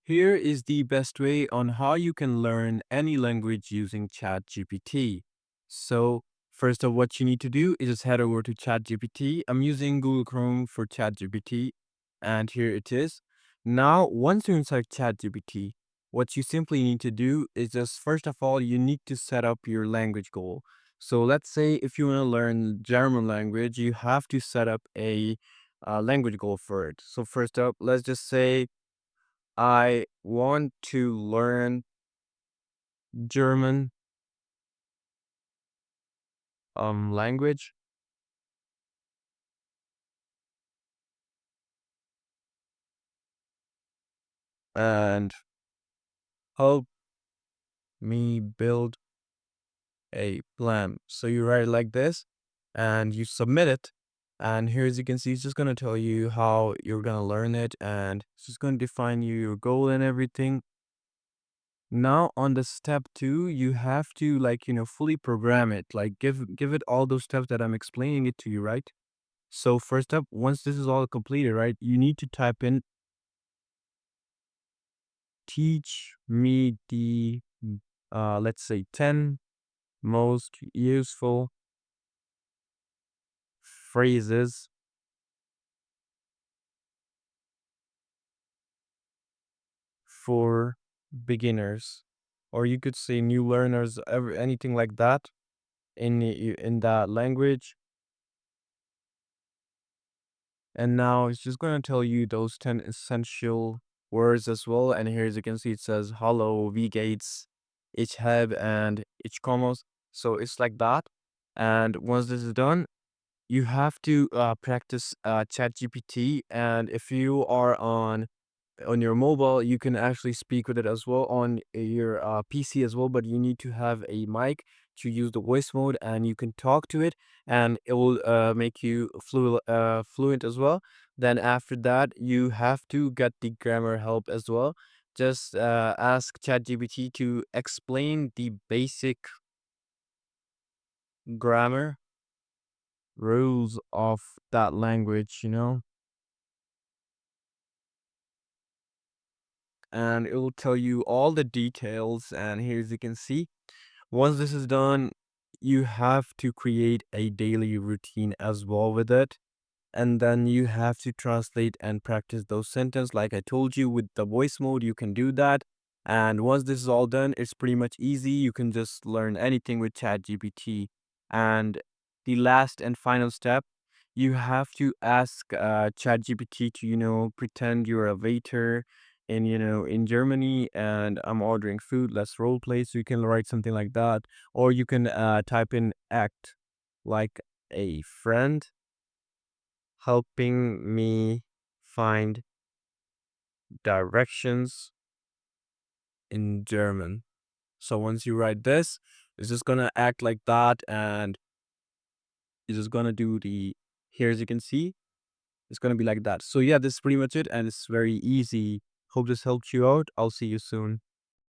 Here is the best way on how you can learn any language using ChatGPT. So, first of what you need to do is just head over to ChatGPT. I'm using Google Chrome for ChatGPT, and here it is. Now, once you're inside ChatGPT, what you simply need to do is just first of all, you need to set up your language goal. So, let's say if you want to learn German language, you have to set up a language goal for it. So, first up, let's just say I want to learn German language and help me build a plan. So you write it like this and you submit it. And here, as you can see, it's just going to tell you how you're going to learn it and it's just going to define you your goal and everything. Now on the step two, you have to fully program it, like give it all those steps that I'm explaining it to you, right? So first up, once this is all completed, right, you need to type in teach me the let's say 10 most useful phrases for beginners, or you could say new learners, anything like that in that language. And now it's just going to tell you those 10 essential words as well. And here, as you can see, it says hello, V gates, ich have, and ich komos. So it's like that. And once this is done, you have to practice ChatGPT. And if you are on your mobile, you can actually speak with it as well on your PC as well, but you need to have a mic to use the voice mode and you can talk to it and it will make you fluent as well. Then after that, you have to get the grammar help as well. Just ask ChatGPT to explain the basic grammar rules of that language, and it will tell you all the details. And here, as you can see, once this is done, you have to create a daily routine as well with it. And then you have to translate and practice those sentences. Like I told you, with the voice mode, you can do that. And once this is all done, it's pretty much easy. You can just learn anything with ChatGPT. And the last and final step, you have to ask ChatGPT to, pretend you're a waiter in Germany and I'm ordering food. Let's role play. So you can write something like that. Or you can type in act like a friend helping me find directions in German. So once you write this, it's just gonna act like that and it's just gonna do the here, as you can see, it's gonna be like that. So yeah, this is pretty much it and it's very easy. Hope this helped you out. I'll see you soon.